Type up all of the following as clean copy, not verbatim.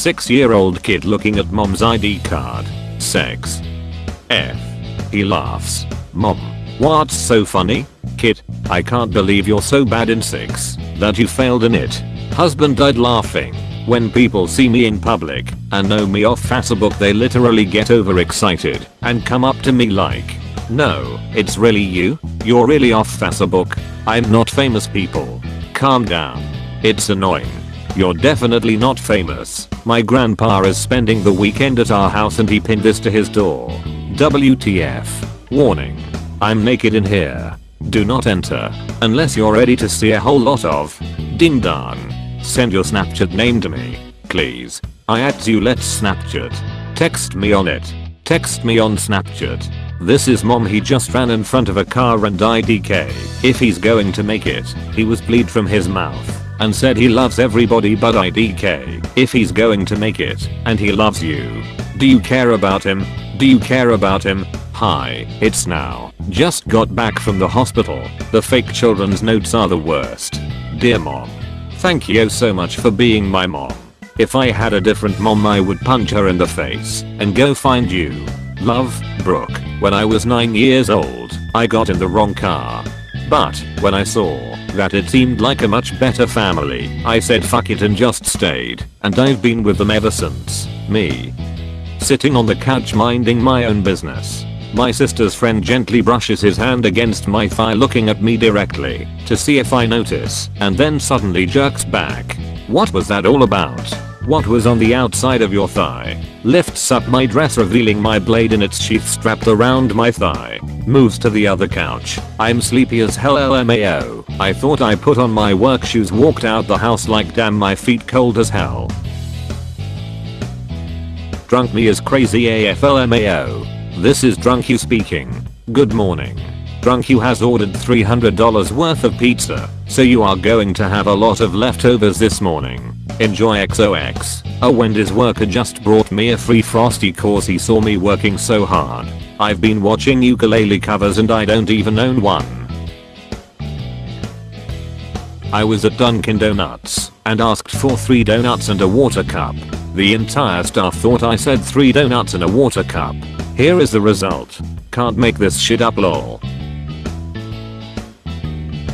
6-year-old kid looking at mom's ID card. Sex. F. He laughs. Mom. What's so funny? Kid. I can't believe you're so bad in 6 that you failed in it. Husband died laughing. When people see me in public and know me off Facebook, they literally get overexcited and come up to me like, no, it's really you? You're really off Facebook? I'm not famous, people. Calm down. It's annoying. You're definitely not famous. My grandpa is spending the weekend at our house and he pinned this to his door. WTF. Warning. I'm naked in here. Do not enter unless you're ready to see a whole lot of ding dong. Send your Snapchat name to me, please. I at you, let's Snapchat. Text me on it. Text me on Snapchat. This is mom. He just ran in front of a car and IDK. If he's going to make it, he was bleed from his mouth and said he loves everybody but IDK. If he's going to make it and he loves you, do you care about him? Do you care about him? Hi, it's now. Just got back from the hospital. The fake children's notes are the worst. Dear mom. Thank you so much for being my mom. If I had a different mom, I would punch her in the face and go find you. Love, Brooke. When I was 9 years old, I got in the wrong car. But when I saw that it seemed like a much better family, I said fuck it and just stayed, and I've been with them ever since. Me. Sitting on the couch minding my own business. My sister's friend gently brushes his hand against my thigh, looking at me directly to see if I notice, and then suddenly jerks back. What was that all about? What was on the outside of your thigh? Lifts up my dress, revealing my blade in its sheath strapped around my thigh. Moves to the other couch. I'm sleepy as hell, LMAO. I thought I put on my work shoes, walked out the house like damn, my feet cold as hell. Drunk me is crazy AF, LMAO. This is Drunk You speaking. Good morning. Drunk You has ordered $300 worth of pizza, so you are going to have a lot of leftovers this morning. Enjoy XOX. A Wendy's worker just brought me a free Frosty cause he saw me working so hard. I've been watching ukulele covers and I don't even own one. I was at Dunkin' Donuts and asked for 3 donuts and a water cup. The entire staff thought I said 3 donuts and a water cup. Here is the result. Can't make this shit up, lol.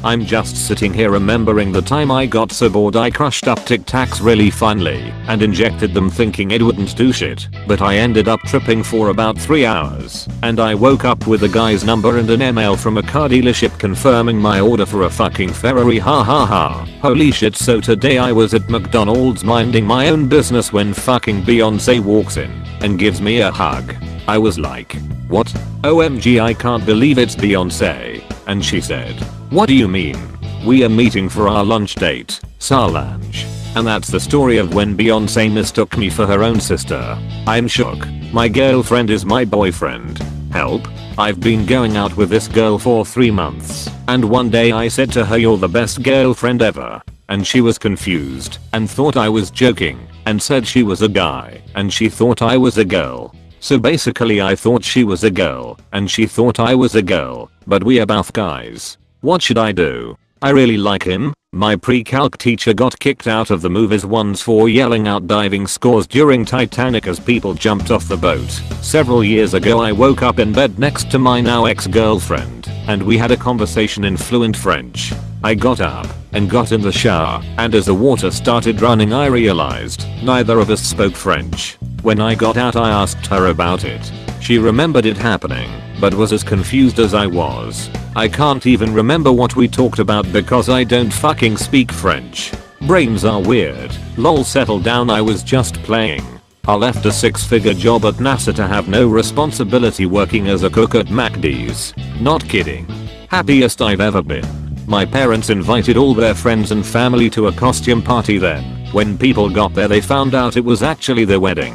I'm just sitting here remembering the time I got so bored I crushed up Tic Tacs really finely and injected them thinking it wouldn't do shit, but I ended up tripping for about 3 hours, and I woke up with a guy's number and an email from a car dealership confirming my order for a fucking Ferrari, ha ha ha. Holy shit. So today I was at McDonald's minding my own business when fucking Beyonce walks in and gives me a hug. I was like, what? OMG, I can't believe it's Beyonce. And she said, what do you mean? We are meeting for our lunch date, Solange. And that's the story of when Beyonce mistook me for her own sister. I'm shook. My girlfriend is my boyfriend. Help. I've been going out with this girl for 3 months, and one day I said to her, you're the best girlfriend ever. And she was confused and thought I was joking and said she was a guy and she thought I was a girl. So basically I thought she was a girl and she thought I was a girl, but we are both guys. What should I do? I really like him. My pre-calc teacher got kicked out of the movies once for yelling out diving scores during Titanic as people jumped off the boat. Several years ago I woke up in bed next to my now ex-girlfriend and we had a conversation in fluent French. I got up and got in the shower, and as the water started running I realized neither of us spoke French. When I got out I asked her about it. She remembered it happening, but was as confused as I was. I can't even remember what we talked about because I don't fucking speak French. Brains are weird. Lol, settle down, I was just playing. I left a 6-figure job at NASA to have no responsibility working as a cook at McD's. Not kidding. Happiest I've ever been. My parents invited all their friends and family to a costume party then. When people got there they found out it was actually their wedding.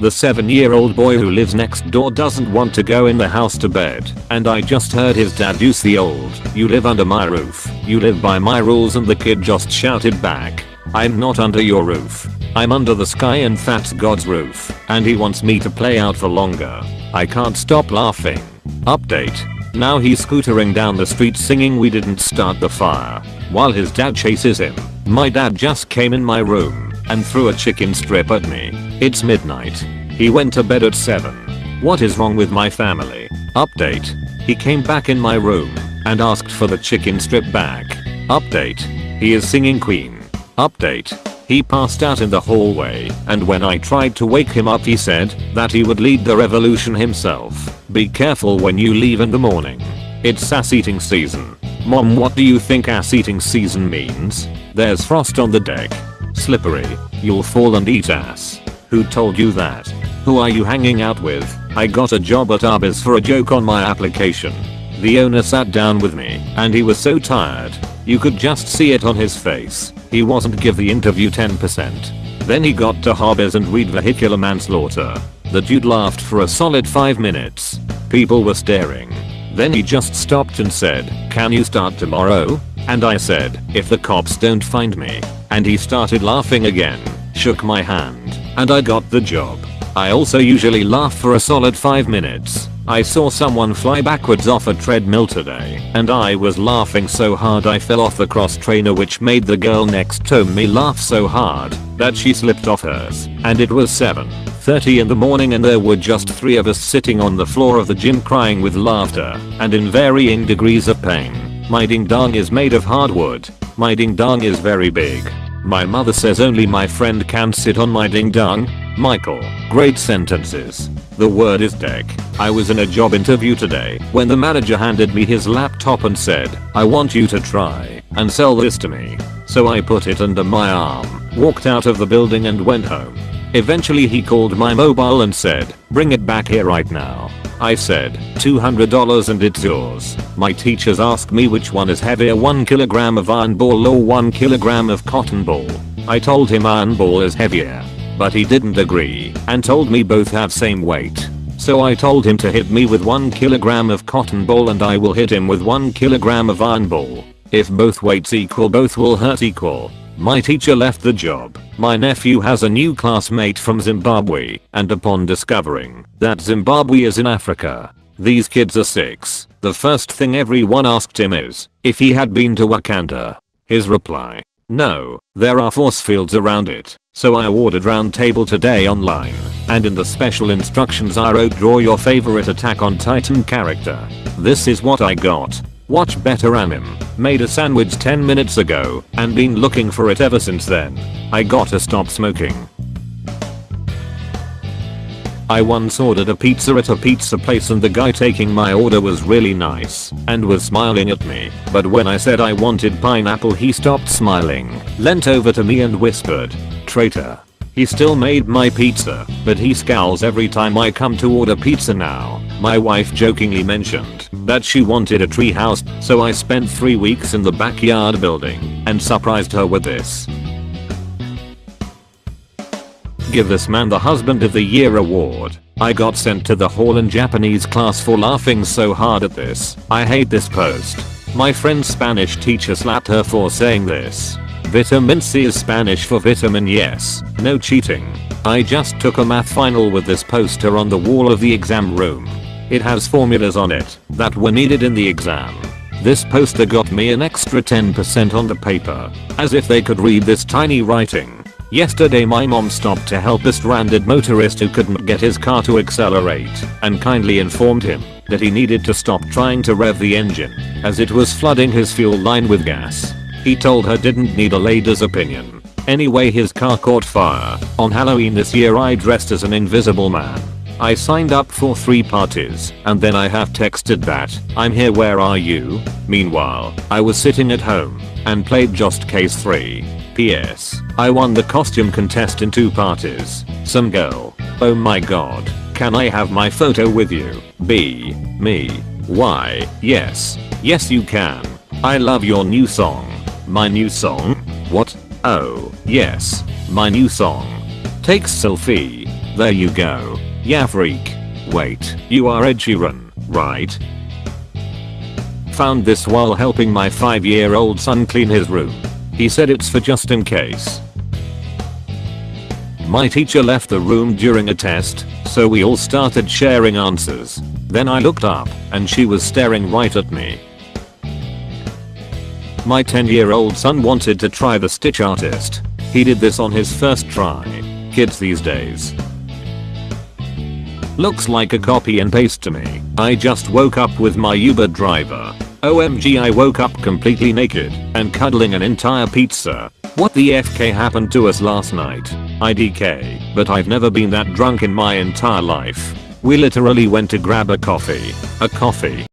The 7-year-old boy who lives next door doesn't want to go in the house to bed, and I just heard his dad use the old, you live under my roof, you live by my rules, and the kid just shouted back, I'm not under your roof. I'm under the sky and that's God's roof, and he wants me to play out for longer. I can't stop laughing. Update. Now he's scootering down the street singing We Didn't Start the Fire, while his dad chases him. My dad just came in my room and threw a chicken strip at me. It's midnight. He went to bed at 7. What is wrong with my family? Update. He came back in my room and asked for the chicken strip back. Update. He is singing Queen. Update. He passed out in the hallway, and when I tried to wake him up he said that he would lead the revolution himself. Be careful when you leave in the morning. It's ass eating season. Mom, what do you think ass eating season means? There's frost on the deck. Slippery. You'll fall and eat ass. Who told you that? Who are you hanging out with? I got a job at Arby's for a joke on my application. The owner sat down with me and he was so tired. You could just see it on his face. He wasn't give the interview 10%. Then he got to Arby's and read vehicular manslaughter. The dude laughed for a solid 5 minutes. People were staring. Then he just stopped and said, "Can you start tomorrow?" And I said, "If the cops don't find me." And he started laughing again, shook my hand, and I got the job. I also usually laugh for a solid 5 minutes. I saw someone fly backwards off a treadmill today, and I was laughing so hard I fell off the cross trainer, which made the girl next to me laugh so hard that she slipped off hers. And it was 7:30 in the morning and there were just 3 of us sitting on the floor of the gym crying with laughter and in varying degrees of pain. My ding dong is made of hardwood. My ding dong is very big. My mother says only my friend can sit on my ding dong. Michael, great sentences. The word is deck. I was in a job interview today when the manager handed me his laptop and said, "I want you to try and sell this to me." So I put it under my arm, walked out of the building and went home. Eventually he called my mobile and said, "Bring it back here right now." I said, $200 and it's yours. My teachers asked me which one is heavier, 1 kilogram of iron ball or 1 kilogram of cotton ball. I told him iron ball is heavier, but he didn't agree and told me both have same weight. So I told him to hit me with 1 kilogram of cotton ball and I will hit him with 1 kilogram of iron ball. If both weights equal, both will hurt equal. My teacher left the job. My nephew has a new classmate from Zimbabwe, and upon discovering that Zimbabwe is in Africa, these kids are 6, the first thing everyone asked him is if he had been to Wakanda. His reply: "No, there are force fields around it." So I ordered Round Table today online, and in the special instructions I wrote, "Draw your favorite Attack on Titan character." This is what I got. Watch better anime. Made a sandwich 10 minutes ago and been looking for it ever since then. I gotta stop smoking. I once ordered a pizza at a pizza place and the guy taking my order was really nice and was smiling at me, but when I said I wanted pineapple he stopped smiling, leant over to me and whispered, "Traitor." He still made my pizza, but he scowls every time I come to order pizza now. My wife jokingly mentioned that she wanted a tree house, so I spent 3 weeks in the backyard building and surprised her with this. Give this man the Husband of the Year award. I got sent to the hall in Japanese class for laughing so hard at this. I hate this post. My friend's Spanish teacher slapped her for saying this. Vitamin C is Spanish for vitamin, yes. No cheating. I just took a math final with this poster on the wall of the exam room. It has formulas on it that were needed in the exam. This poster got me an extra 10% on the paper, as if they could read this tiny writing. Yesterday my mom stopped to help a stranded motorist who couldn't get his car to accelerate and kindly informed him that he needed to stop trying to rev the engine as it was flooding his fuel line with gas. He told her didn't need a lady's opinion. Anyway, his car caught fire. On Halloween this year I dressed as an invisible man. I signed up for 3 parties and then I have texted that I'm here, where are you? Meanwhile, I was sitting at home and played Just Case 3. PS, I won the costume contest in 2 parties. Some girl. Oh my god. Can I have my photo with you? B. Me. Y. Yes. Yes you can. I love your new song. My new song? What? Oh, yes. My new song. Takes selfie. There you go. Yeah freak. Wait, you are Ed Sheeran, right? Found this while helping my 5-year-old son clean his room. He said it's for just in case. My teacher left the room during a test, so we all started sharing answers. Then I looked up, and she was staring right at me. My 10-year-old son wanted to try the Stitch Artist. He did this on his first try. Kids these days. Looks like a copy and paste to me. I just woke up with my Uber driver. OMG, I woke up completely naked and cuddling an entire pizza. What the FK happened to us last night? IDK, but I've never been that drunk in my entire life. We literally went to grab a coffee.